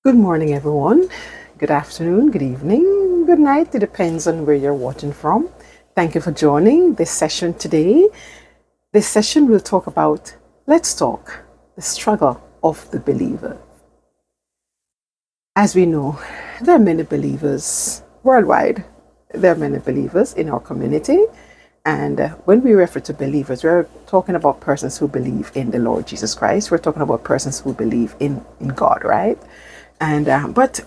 Good morning, everyone. Good afternoon, good evening, good night. It depends on where you're watching from. Thank you for joining this session today. This session will talk about, let's talk, the struggle of the believer. As we know, there are many believers worldwide. There are many believers in our community. And when we refer to believers, we're talking about persons who believe in the Lord Jesus Christ. We're talking about persons who believe in God, right? But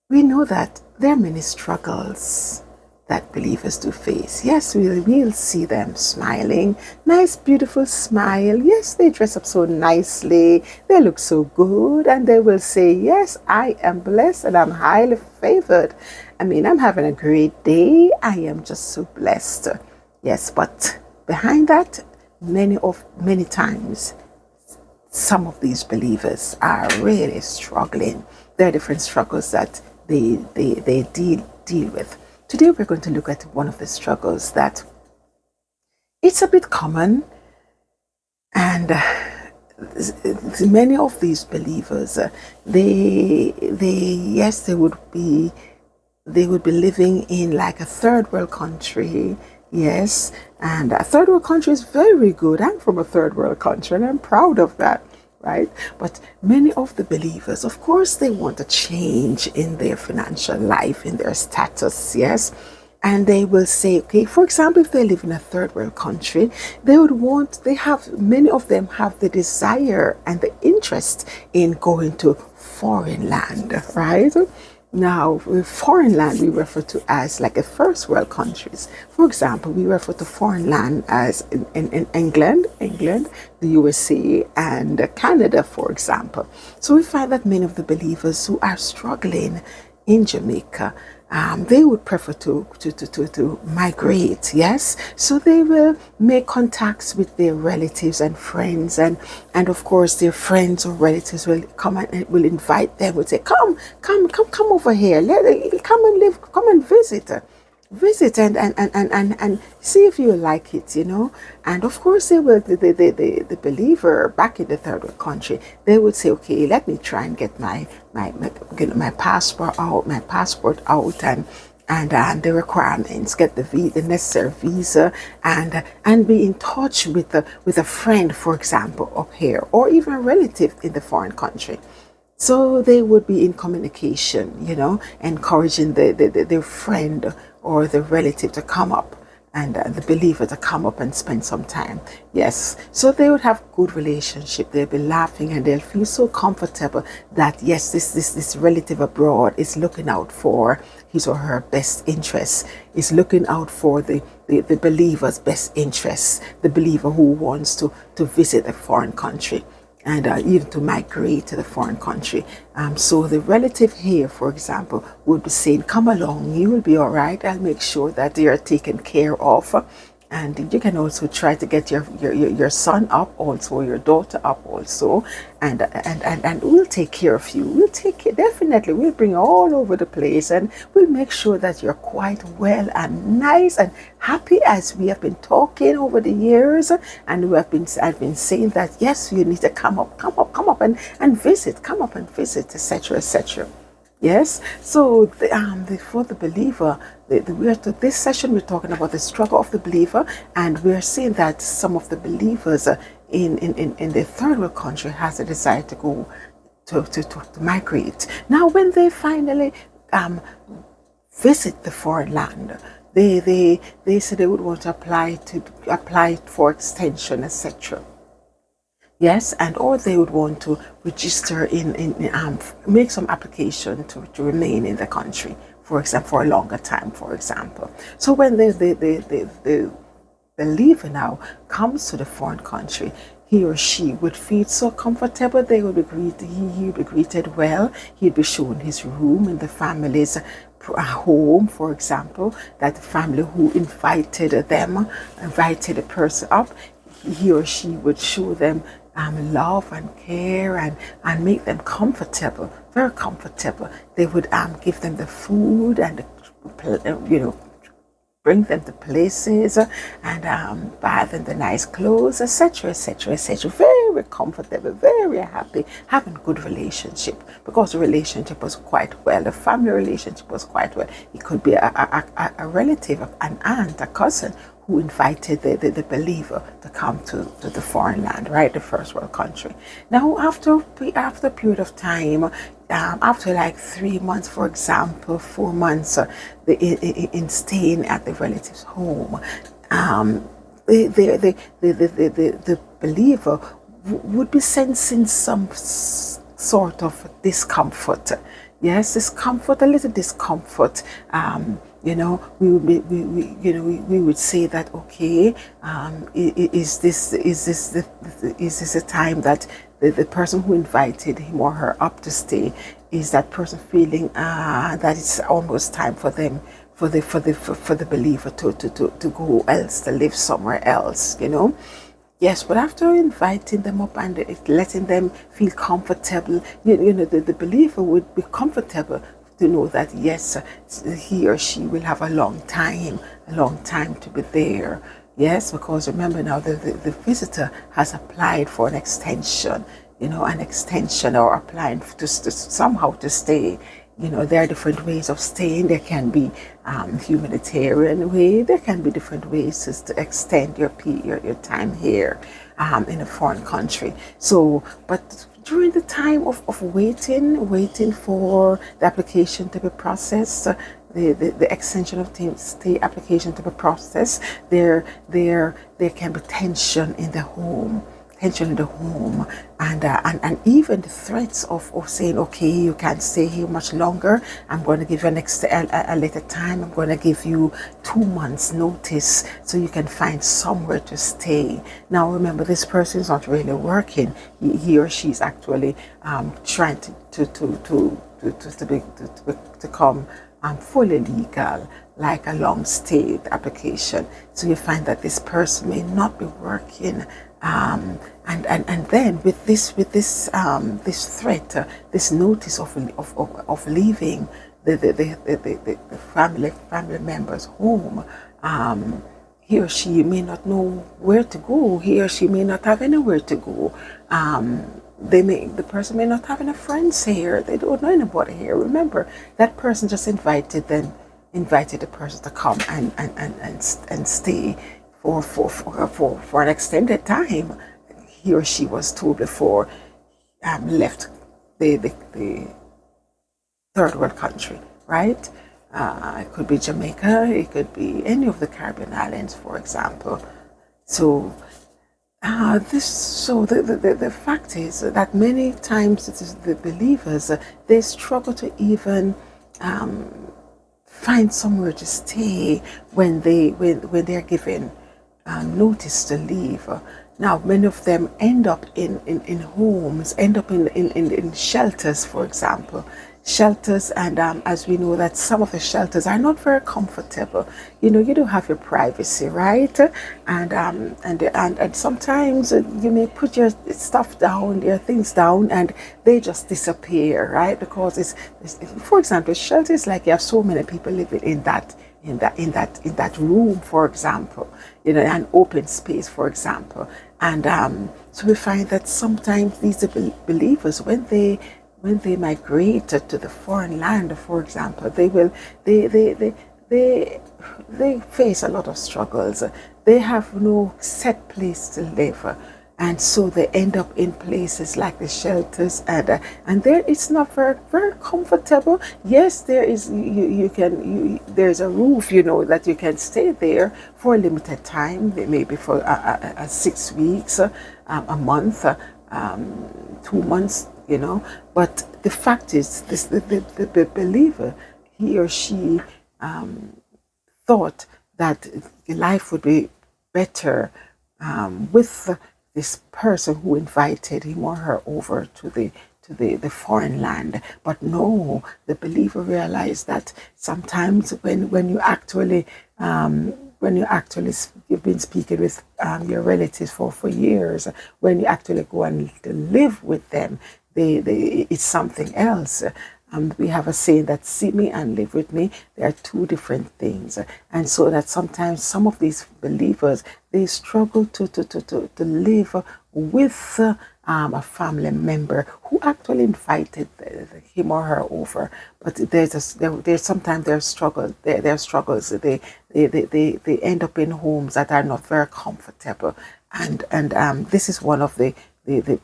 we know that there are many struggles that believers do face. Yes, we'll see them smiling, nice, beautiful smile. Yes, they dress up so nicely, they look so good, and they will say, yes, I am blessed and I'm highly favored. I'm having a great day. I am just so blessed. Yes, but behind that, many times, some of these believers are really struggling. There are different struggles that they deal with. Today we're going to look at one of the struggles that it's a bit common, and many of these believers, they would be living in like a third world country. Yes, and a third world country is very good. I'm from a third world country and I'm proud of that, right? But many of the believers, of course, they want a change in their financial life, in their status, yes. And they will say, okay, for example, if they live in a third world country, many of them have the desire and the interest in going to foreign land, right? Now, foreign land we refer to as like a first world countries. For example, we refer to foreign land as in England, the USA, and Canada, for example. So we find that many of the believers who are struggling in Jamaica, they would prefer to migrate, yes. So they will make contacts with their relatives and friends, and of course their friends or relatives will come and will invite them, would say, come over here, come and live, come and visit and see if you like it, and of course they will, the believer back in the third world country, they would say, okay, let me try and get my passport out and the requirements, get the necessary visa, and be in touch with a friend, for example, up here, or even a relative in the foreign country. So they would be in communication, encouraging their friend or the relative to come up, and the believer to come up and spend some time. Yes, so they would have good relationship. They'll be laughing and they'll feel so comfortable that yes, this relative abroad is looking out for his or her best interests, is looking out for the believer's best interests, the believer who wants to visit a foreign country, and even to migrate to the foreign country. So the relative here, for example, would be saying, come along, you will be all right. I'll make sure that they are taken care of. And you can also try to get your son up also, your daughter up also, and we'll take care of you. We'll take care, definitely. We'll bring you all over the place, and we'll make sure that you're quite well and nice and happy, as we have been talking over the years. And I've been saying that yes, you need to come up and visit, etc., etc. Yes, so for the believer, this session we're talking about the struggle of the believer, and we're seeing that some of the believers in the third world country has a desire to go to migrate. Now, when they finally visit the foreign land, they say they would want to apply for extension, etc. Yes, and or they would want to register make some application to remain in the country, for example, for a longer time, for example. So when the believer now comes to the foreign country, he or she would feel so comfortable. They would be greeted, he would be greeted well. He'd be shown his room in the family's home, for example, that the family who invited the person up, he or she would show them love and care and make them comfortable, very comfortable. They would give them the food and bring them to places and buy them the nice clothes, etc., etc., etc. Very, very comfortable, very happy, having good relationship, because the relationship was quite well, the family relationship was quite well. It could be a relative, an aunt, a cousin, who invited the believer to come to the foreign land, right, the first world country. Now, after a period of time, after like 3 months, for example, 4 months, in staying at the relative's home, the believer would be sensing some sort of discomfort. Yes, discomfort, a little discomfort. We would say that, okay, is this a time that the person who invited him or her up to stay, is that person feeling that it's almost time for them, for the believer to go else, to live somewhere else, Yes, but after inviting them up and letting them feel comfortable, the believer would be comfortable to know that, yes, he or she will have a long time to be there. Yes, because remember now, the visitor has applied for an extension, or applying to somehow to stay. There are different ways of staying. There can be humanitarian way. There can be different ways to extend your time here in a foreign country. So, but during the time of waiting for the application to be processed, the extension of stay application to be processed, there can be tension in the home, and even the threats of saying, okay, you can't stay here much longer, I'm going to give you a later time, I'm going to give you 2 months notice so you can find somewhere to stay. Now remember, this person is not really working. He or she is actually trying to become fully legal, like a long stay application. So you find that this person may not be working, and then with this threat, this notice of leaving the family member's home, he or she may not know where to go. He or she may not have anywhere to go. The person may not have any friends here. They don't know anybody here. Remember, that person just invited the person to come and stay for an extended time. He or she was told before left the third world country, right? It could be Jamaica, it could be any of the Caribbean islands, for example. So the fact is that many times it is the believers, they struggle to even find somewhere to stay when they're given notice to leave. Now, many of them end up in homes, end up in shelters, for example. Shelters, and as we know that some of the shelters are not very comfortable. You don't have your privacy, right? And sometimes you may put your stuff down, your things down, and they just disappear, right? Because it's for example, shelter is like you have so many people living in that room, for example, an open space, for example. And so we find that sometimes these believers, when they migrate to the foreign land, for example, they face a lot of struggles. They have no set place to live, and so they end up in places like the shelters, and there it's not very very comfortable. Yes, there is there's a roof, that you can stay there for a limited time, maybe for 6 weeks, a month, 2 months, but the fact is, the believer, he or she thought that life would be better with this person who invited him or her over to the foreign land. But no, the believer realized that sometimes when you actually you've been speaking with your relatives for years, when you actually go and live with them, it's something else. We have a saying that see me and live with me, they are two different things. And so that sometimes some of these believers, they struggle to live with a family member who actually invited him or her over. But there's sometimes there's struggles. There are struggles. They end up in homes that are not very comfortable, and this is one of the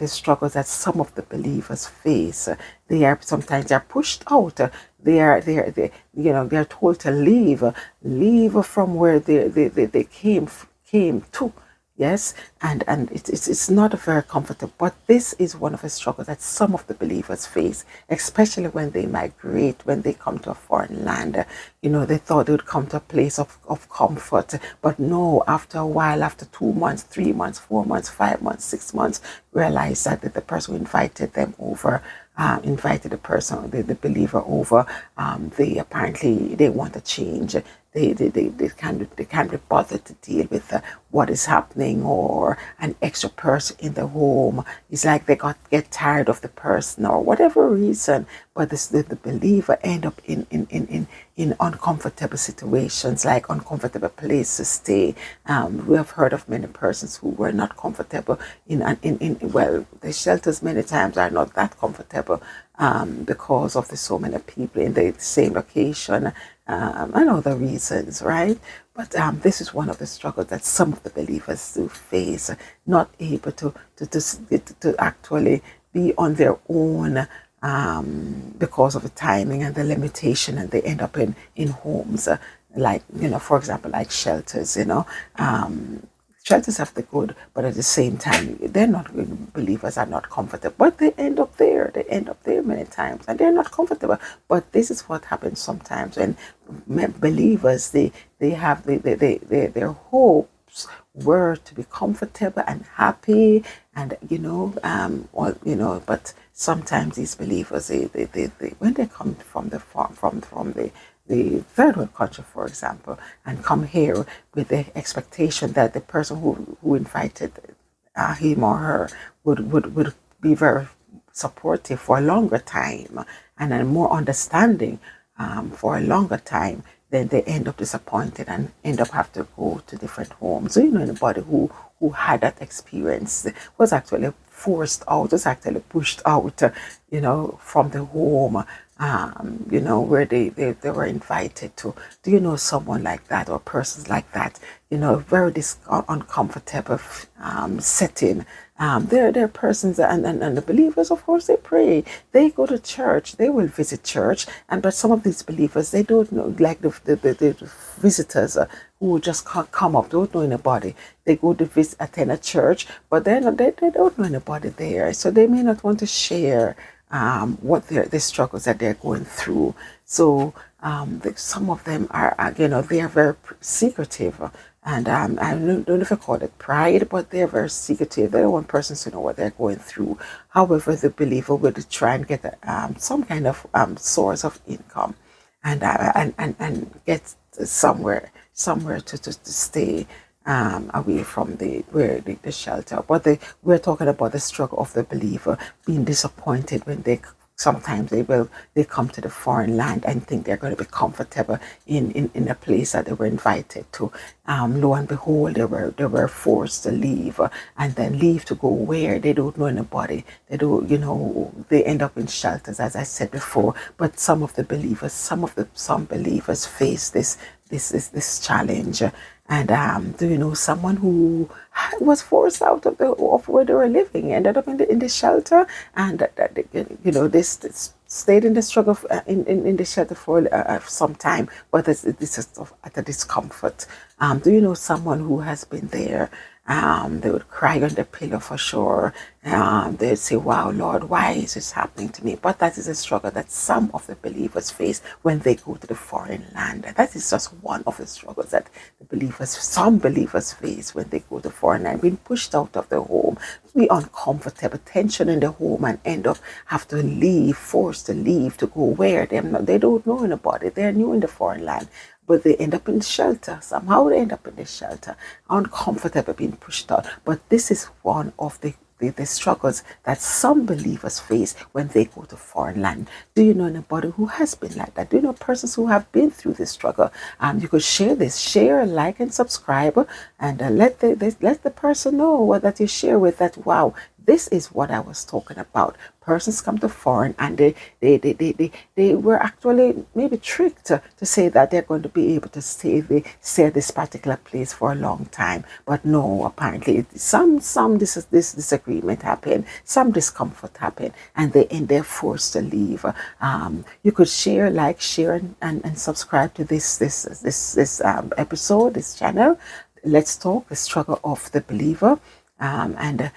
struggles that some of the believers face. They are sometimes they're pushed out. They're told to leave from where they came to. Yes, and it's not very comfortable. But this is one of the struggles that some of the believers face, especially when they migrate, when they come to a foreign land. They thought they would come to a place of comfort, but no, after a while, after 2 months, 3 months, 4 months, 5 months, 6 months, realize that the person who invited them over, invited the believer over, they want to change. They can't be bothered to deal with what is happening, or an extra person in the home. It's like they get tired of the person or whatever reason, but the believer end up in uncomfortable situations, like uncomfortable place to stay. We have heard of many persons who were not comfortable well, the shelters many times are not that comfortable, because of the so many people in the same location, and other reasons, right? But this is one of the struggles that some of the believers do face, not able to actually be on their own, because of the timing and the limitation, and they end up in homes, like, for example, like shelters. Shelters have the good, but at the same time, they're not, believers are not comfortable, but they end up there. They end up there many times, and they're not comfortable. But this is what happens sometimes when believers, they have their hopes were to be comfortable and happy, and but sometimes these believers, they when they come from the third world country, for example, and come here with the expectation that the person who invited him or her would be very supportive for a longer time, and a more understanding, for a longer time, then they end up disappointed and end up have to go to different homes. So anybody who had that experience was actually forced out, was actually pushed out, from the home, where they were invited to. Do you know someone like that, or persons like that? Very uncomfortable setting. There are persons, and the believers, of course, they pray. They go to church. They will visit church, but some of these believers, they don't know, like the visitors, who just can't come up, don't know anybody. They go to attend a church, but they don't know anybody there, so they may not want to share what the struggles that they're going through. So some of them are, they are very secretive, and I don't know if I call it pride, but they're very secretive. They don't want persons to know what they're going through. However, the believer will try and get some kind of source of income, and get somewhere to stay, away from the shelter. But we're talking about the struggle of the believer being disappointed when sometimes they come to the foreign land and think they're going to be comfortable in a place that they were invited to. Lo and behold, they were forced to leave, and then leave to go where they don't know anybody. They don't, they end up in shelters, as I said before. But some believers face this challenge. And do you know someone who was forced out of where they were living, ended up in the shelter, and they stayed in the struggle, in the shelter for some time, but this is at a discomfort. Do you know someone who has been there? They would cry on the pillow for sure. They'd say, wow, Lord, why is this happening to me? But that is a struggle that some of the believers face when they go to the foreign land. That is just one of the struggles that some believers face when they go to foreign land, being pushed out of their home, be uncomfortable, tension in the home, and end up have to leave, forced to leave to go where they don't know anybody. They're new in the foreign land, but they end up in shelter. Somehow they end up in the shelter, uncomfortable, being pushed out. But this is one of the struggles that some believers face when they go to foreign land. Do you know anybody who has been like that? Do you know persons who have been through this struggle? You could share, like, and subscribe, and let the person know that you share with, that wow, This is what I was talking about. Persons come to foreign and they were actually maybe tricked to say that they're going to be able to stay at this particular place for a long time. But no, apparently some this disagreement happened, some discomfort happened, and they're forced to leave. You could share, share, and subscribe to this episode, this channel. Let's talk the struggle of the believer, and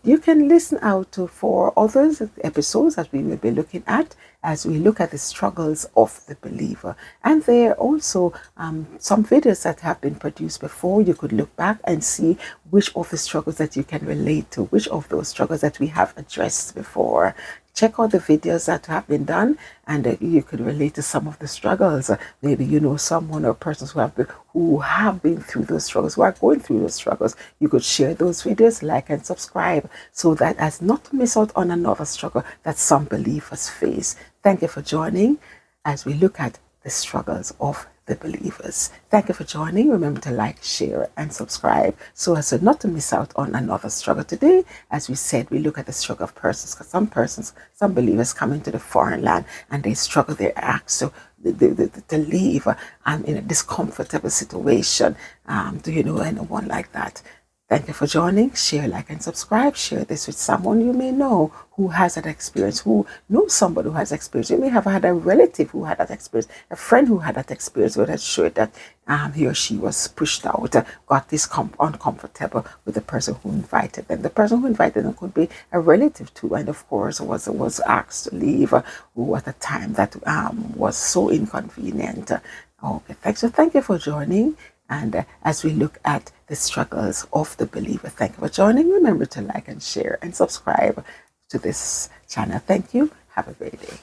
you can listen out to for others episodes that we will be looking at as we look at the struggles of the believer. And there are also some videos that have been produced before. You could look back and see which of the struggles that you can relate to, which of those struggles that we have addressed before. Check out the videos that have been done, and you could relate to some of the struggles. Maybe you know someone or persons who have been through those struggles, who are going through those struggles. You could share those videos, like and subscribe, so that as not to miss out on another struggle that some believers face. Thank you for joining as we look at the struggles of the believers. Thank you for joining. Remember to like, share, and subscribe so as to not to miss out on another struggle. Today, as we said, we look at the struggle of persons, because some believers come into the foreign land and they struggle. They're asked to leave in a discomfortable situation. Do you know anyone like that? Thank you for joining. Share, like, and subscribe. Share this with someone you may know who has that experience, who knows somebody who has experience. You may have had a relative who had that experience, a friend who had that experience, who had shared that he or she was pushed out, got this uncomfortable with the person who invited them. The person who invited them could be a relative too, and of course was asked to leave, who at a time that was so inconvenient. Okay, thank you for joining. And as we look at the struggles of the believer, thank you for joining. Remember to like and share and subscribe to this channel. Thank you. Have a great day.